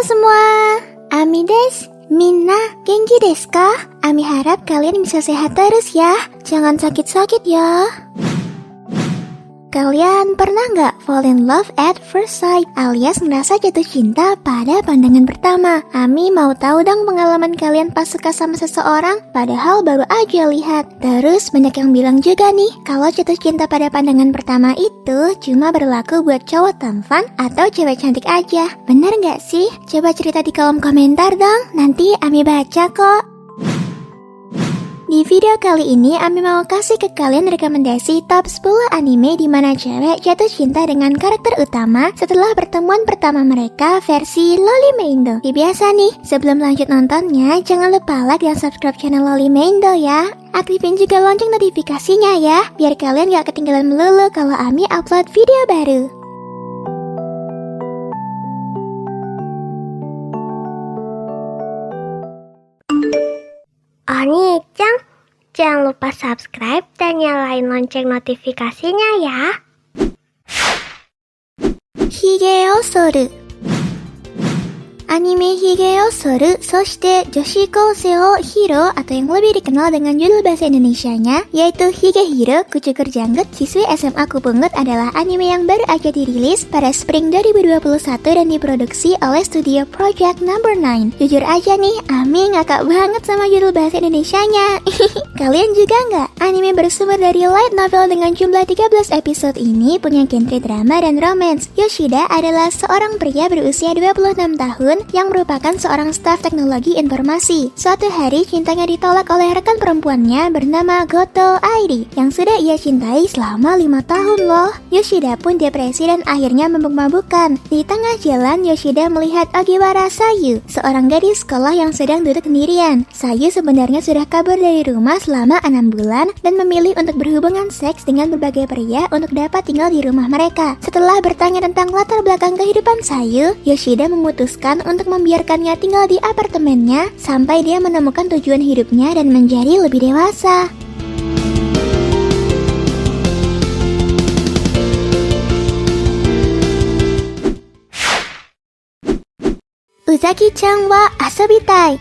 semua, Ami desu. Minna, genki desu ka? Ami harap kalian bisa sehat terus ya. Jangan sakit-sakit ya. Kalian pernah nggak fall in love at first sight alias ngerasa jatuh cinta pada pandangan pertama? Ami mau tahu dong pengalaman kalian pas suka sama seseorang padahal baru aja lihat. Terus banyak yang bilang juga nih kalau jatuh cinta pada pandangan pertama itu cuma berlaku buat cowok tampan atau cewek cantik aja. Bener nggak sih? Coba cerita di kolom komentar dong, nanti Ami baca kok. Di video kali ini, Ami mau kasih ke kalian rekomendasi top 10 anime di mana cewek jatuh cinta dengan karakter utama setelah pertemuan pertama mereka versi Loli Meindo. Biasa nih, sebelum lanjut nontonnya, jangan lupa like dan subscribe channel Loli Meindo ya. Aktifin juga lonceng notifikasinya ya, biar kalian gak ketinggalan melulu kalau Ami upload video baru. Oni-chan, jangan lupa subscribe dan nyalain lonceng notifikasinya ya. Hige o soru. Anime Hige o soru, soshite Joshi Kousei o Hiro atau yang lebih dikenal dengan judul bahasa Indonesianya yaitu Hige Hiro, Kucukur Janggut Siswi SMA Kupungut adalah anime yang baru aja dirilis pada Spring 2021 dan diproduksi oleh studio Project Number 9. Jujur aja nih, Ami ngakak banget sama judul bahasa Indonesianya. Kalian juga nggak? Anime bersumber dari light novel dengan jumlah 13 episode ini punya genre drama dan romance. Yoshida adalah seorang pria berusia 26 tahun yang merupakan seorang staf teknologi informasi. Suatu hari cintanya ditolak oleh rekan perempuannya bernama Goto Airi yang sudah ia cintai selama 5 tahun loh. Yoshida pun depresi dan akhirnya mabuk-mabukan. Di tengah jalan Yoshida melihat Ogiwara Sayu, seorang gadis sekolah yang sedang duduk sendirian. Sayu sebenarnya sudah kabur dari rumah selama 6 bulan dan memilih untuk berhubungan seks dengan berbagai pria untuk dapat tinggal di rumah mereka. Setelah bertanya tentang latar belakang kehidupan Sayu, Yoshida memutuskan untuk membiarkannya tinggal di apartemennya sampai dia menemukan tujuan hidupnya dan menjadi lebih dewasa. Uzaki-chan wa asobitai.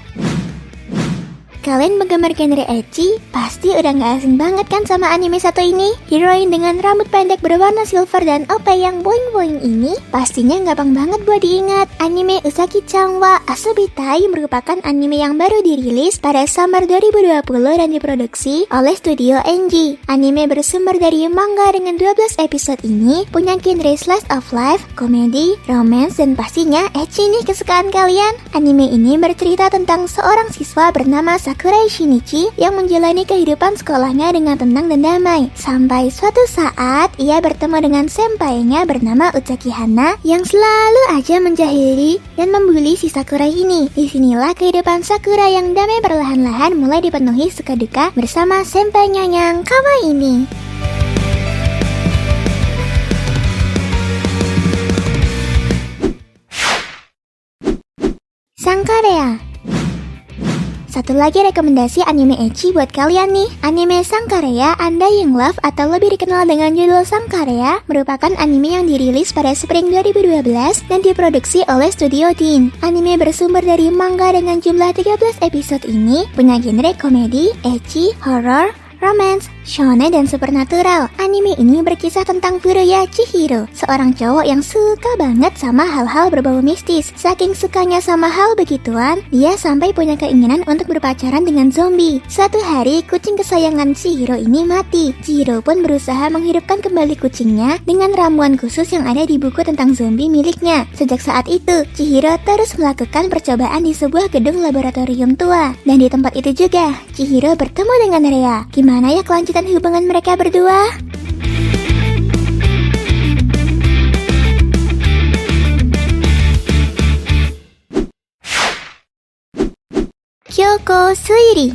Kalian penggemar genre ecchi pasti udah gak asing banget kan sama anime satu ini? Heroin dengan rambut pendek berwarna silver dan OP yang boing-boing ini pastinya gampang banget buat diingat. Anime Uzaki-chan wa Asobitai merupakan anime yang baru dirilis pada summer 2020 dan diproduksi oleh studio NG. Anime bersumber dari manga dengan 12 episode ini punya genre slice of life, komedi, romance, dan pastinya ecchi nih kesukaan kalian. Anime ini bercerita tentang seorang siswa bernama Sakurai Shinichi yang menjalani kehidupan sekolahnya dengan tenang dan damai. Sampai suatu saat ia bertemu dengan senpainya bernama Uzaki Hana yang selalu aja menjahili dan membuli si Sakurai ini. Disinilah kehidupan Sakurai yang damai perlahan-lahan mulai dipenuhi suka duka bersama senpainya yang kawaii ini. Sankarea. Satu lagi rekomendasi anime ecchi buat kalian nih. Anime Sankarea Undying Love atau lebih dikenal dengan judul Sankarea merupakan anime yang dirilis pada Spring 2012 dan diproduksi oleh Studio Teen. Anime bersumber dari manga dengan jumlah 13 episode ini punya genre komedi, ecchi, horror, romance, shonen, dan supernatural. Anime ini berkisah tentang Furuya Chihiro, seorang cowok yang suka banget sama hal-hal berbau mistis. Saking sukanya sama hal begituan, dia sampai punya keinginan untuk berpacaran dengan zombie. Suatu hari, kucing kesayangan Chihiro ini mati. Chihiro pun berusaha menghidupkan kembali kucingnya dengan ramuan khusus yang ada di buku tentang zombie miliknya. Sejak saat itu, Chihiro terus melakukan percobaan di sebuah gedung laboratorium tua. Dan di tempat itu juga, Chihiro bertemu dengan Rhea. Gimana ya kelanjutan hubungan mereka berdua? Kyoko Suiri.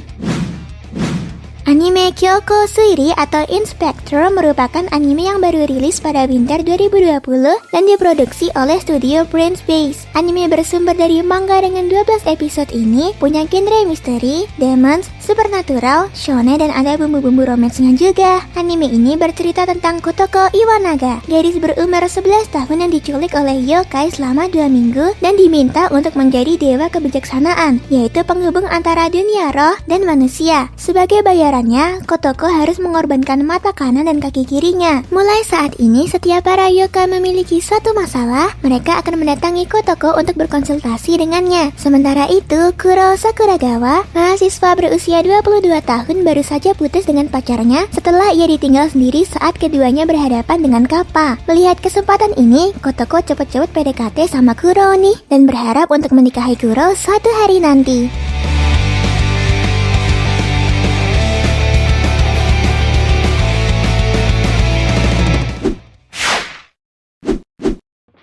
Anime Kyoko Suiri atau Inspector merupakan anime yang baru rilis pada winter 2020 dan diproduksi oleh studio Brains Base. Anime bersumber dari manga dengan 12 episode ini punya genre misteri, demons, supernatural, shonen, dan ada bumbu-bumbu romansnya juga. Anime ini bercerita tentang Kotoko Iwanaga, gadis berumur 11 tahun yang diculik oleh yokai selama 2 minggu dan diminta untuk menjadi dewa kebijaksanaan, yaitu penghubung antara dunia roh dan manusia. Sebagai bayarannya, Kotoko harus mengorbankan mata kanan dan kaki kirinya. Mulai saat ini, setiap para yokai memiliki suatu masalah, mereka akan mendatangi Kotoko untuk berkonsultasi dengannya. Sementara itu, Kuro Sakuragawa, mahasiswa berusia 22 tahun, baru saja putus dengan pacarnya setelah ia ditinggal sendiri saat keduanya berhadapan dengan Kappa. Melihat kesempatan ini, Kotoko cepet-cepet PDKT sama Kuro nih dan berharap untuk menikahi Kuro suatu hari nanti.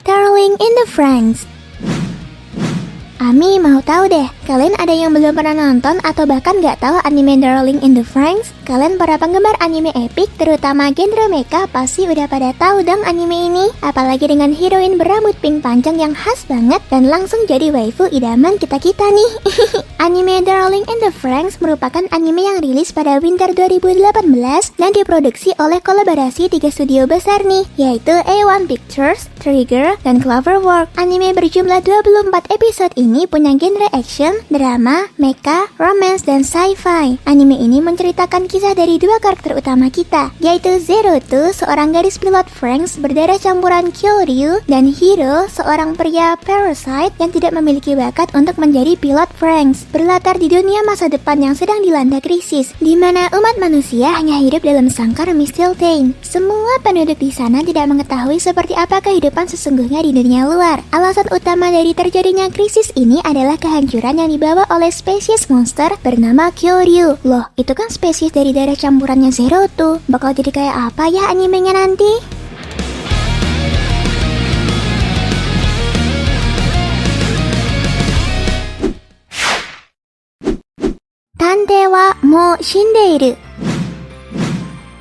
Darling in the Franxx. Ami mau tahu deh, kalian ada yang belum pernah nonton atau bahkan gak tahu anime Darling in the Franxx? Kalian para penggemar anime epic, terutama genre mecha, pasti udah pada tahu dong anime ini. Apalagi dengan heroin berambut pink panjang yang khas banget dan langsung jadi waifu idaman kita-kita nih. Anime Darling in the Franxx merupakan anime yang rilis pada winter 2018 dan diproduksi oleh kolaborasi 3 studio besar nih, yaitu A1 Pictures, Trigger, dan Cloverworks. Anime berjumlah 24 episode ini punya genre action, drama, mecha, romance, dan sci-fi. Anime ini menceritakan kisah dari 2 karakter utama kita, yaitu Zero Tu, seorang gadis pilot Franxx berdarah campuran Kyoryu, dan Hiro, seorang pria parasite yang tidak memiliki bakat untuk menjadi pilot Franxx. Berlatar di dunia masa depan yang sedang dilanda krisis, di mana umat manusia hanya hidup dalam sangkar Mistletoe. Semua penduduk di sana tidak mengetahui seperti apa kehidupan sesungguhnya di dunia luar. Alasan utama dari terjadinya krisis ini adalah kehancuran yang dibawa oleh spesies monster bernama Kyoryu. Loh, itu kan spesies dari darah campurannya Zero tuh. Bakal jadi kayak apa ya animenya nanti? Tante wa mo shindeiru.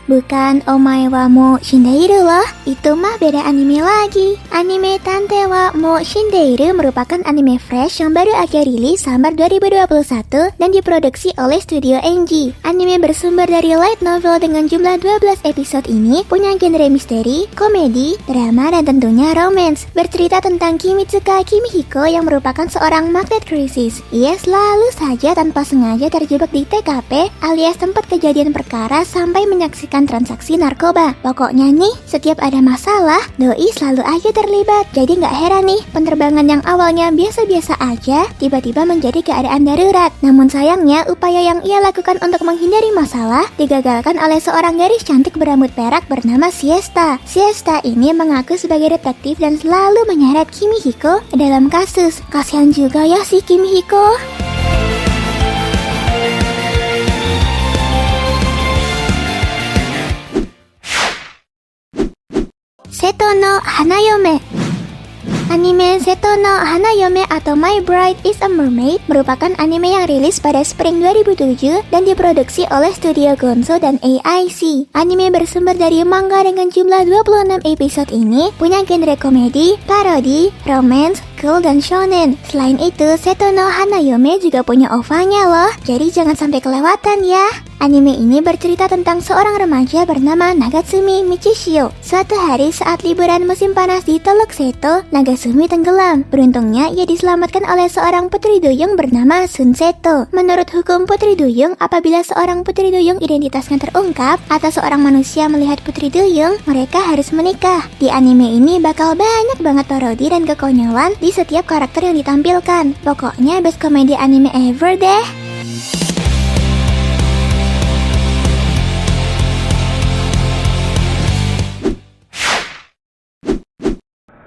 Bukan Omae wa mo shindeiru loh, itu mah beda anime lagi. Anime Tante wa mo shindeiru merupakan anime fresh yang baru aja rilis Summer 2021 dan diproduksi oleh studio NG. Anime bersumber dari light novel dengan jumlah 12 episode ini punya genre misteri, komedi, drama, dan tentunya romance. Bercerita tentang Kimitsuka Kimihiko yang merupakan seorang magnet krisis. Ia selalu saja tanpa sengaja terjebak di TKP alias tempat kejadian perkara sampai menyaksikan transaksi narkoba. Pokoknya nih, setiap ada masalah, doi selalu aja terlibat. Jadi nggak heran nih, penerbangan yang awalnya biasa-biasa aja, tiba-tiba menjadi keadaan darurat. Namun sayangnya, upaya yang ia lakukan untuk menghindari masalah digagalkan oleh seorang gadis cantik berambut perak bernama Siesta. Siesta ini mengaku sebagai detektif dan selalu menyeret Kimihiko dalam kasus. Kasihan juga ya si Kimihiko. Seto no Hanayome. Anime Seto no Hanayome atau My Bride is a Mermaid merupakan anime yang rilis pada spring 2007 dan diproduksi oleh studio Gonzo dan AIC. Anime bersumber dari manga dengan jumlah 26 episode ini punya genre komedi, parodi, romance, cool, dan shonen. Selain itu, Seto no Hanayome juga punya OVA-nya loh, jadi jangan sampai kelewatan ya. Anime ini bercerita tentang seorang remaja bernama Nagatsumi Michishio. Suatu hari saat liburan musim panas di Teluk Seto, Nagasumi tenggelam. Beruntungnya ia diselamatkan oleh seorang putri duyung bernama Sun Seto. Menurut hukum putri duyung, apabila seorang putri duyung identitasnya terungkap atau seorang manusia melihat putri duyung, mereka harus menikah. Di anime ini bakal banyak banget parodi dan kekonyolan di setiap karakter yang ditampilkan. Pokoknya best komedi anime ever deh.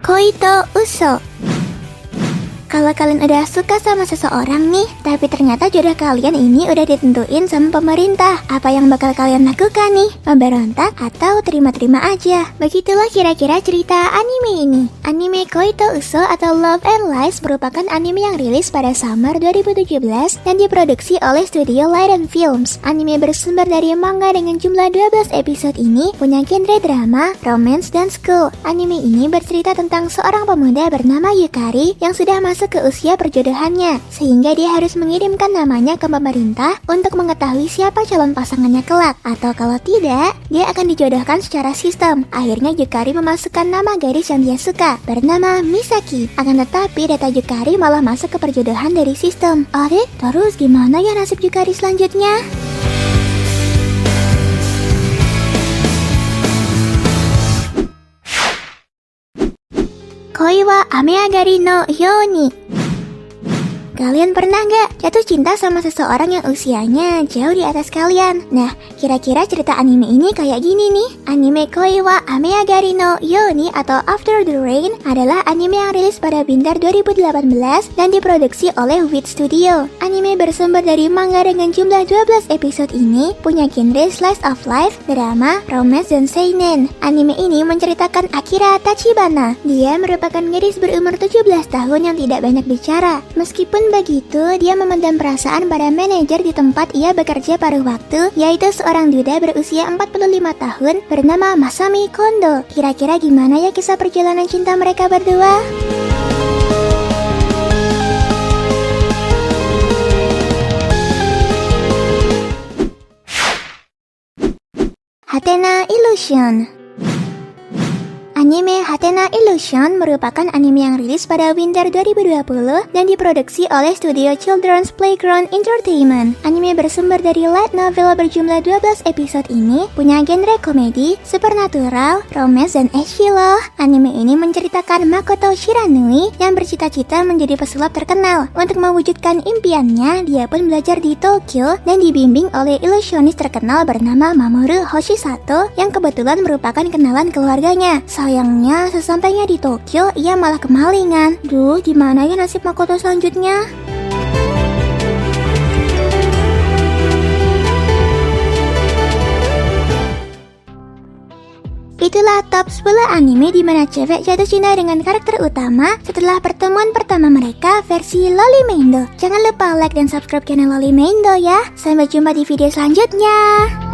Koito Uso. Kalau kalian udah suka sama seseorang nih, tapi ternyata jodoh kalian ini udah ditentuin sama pemerintah, apa yang bakal kalian lakukan nih? Memberontak atau terima-terima aja? Begitulah kira-kira cerita anime ini. Anime Koito Uso atau Love and Lies merupakan anime yang rilis pada summer 2017 dan diproduksi oleh studio Light and Films. Anime bersumber dari manga dengan jumlah 12 episode ini punya genre drama, romance, dan school. Anime ini bercerita tentang seorang pemuda bernama Yukari yang sudah masuk ke usia perjodohannya, sehingga dia harus mengirimkan namanya ke pemerintah untuk mengetahui siapa calon pasangannya kelak, atau kalau tidak, dia akan dijodohkan secara sistem. Akhirnya Yukari memasukkan nama gadis yang dia suka, bernama Misaki. Akan tetapi data Yukari malah masuk ke perjodohan dari sistem. Terus gimana ya nasib Yukari selanjutnya? Koi wa ameagari no Yoni. Kalian pernah nggak jatuh cinta sama seseorang yang usianya jauh di atas kalian? Nah, kira-kira cerita anime ini kayak gini nih. Anime Koi wa Ameagari no Yoni atau After the Rain adalah anime yang rilis pada winter 2018 dan diproduksi oleh Wit Studio. Anime bersumber dari manga dengan jumlah 12 episode ini punya genre slice of life, drama, romance, dan seinen. Anime ini menceritakan Akira Tachibana. Dia merupakan gadis berumur 17 tahun yang tidak banyak bicara. Meskipun begitu, dia memendam perasaan pada manajer di tempat ia bekerja paruh waktu, yaitu seorang duda berusia 45 tahun bernama Masami Kondo. Kira-kira gimana ya kisah perjalanan cinta mereka berdua? Hatena Illusion. Anime Hatena Illusion merupakan anime yang rilis pada winter 2020 dan diproduksi oleh studio Children's Playground Entertainment. Anime bersumber dari light novel berjumlah 12 episode ini punya genre komedi, supernatural, romance, dan ecchi loh. Anime ini menceritakan Makoto Shiranui yang bercita-cita menjadi pesulap terkenal. Untuk mewujudkan impiannya, dia pun belajar di Tokyo dan dibimbing oleh ilusionis terkenal bernama Mamoru Hoshisato yang kebetulan merupakan kenalan keluarganya. Sayangnya, sesampainya di Tokyo, ia malah kemalingan. Duh, gimana ya nasib Makoto selanjutnya? Itulah top 10 anime di mana cewek jatuh cinta dengan karakter utama setelah pertemuan pertama mereka versi Loli Mendo. Jangan lupa like dan subscribe channel Loli Mendo ya. Sampai jumpa di video selanjutnya.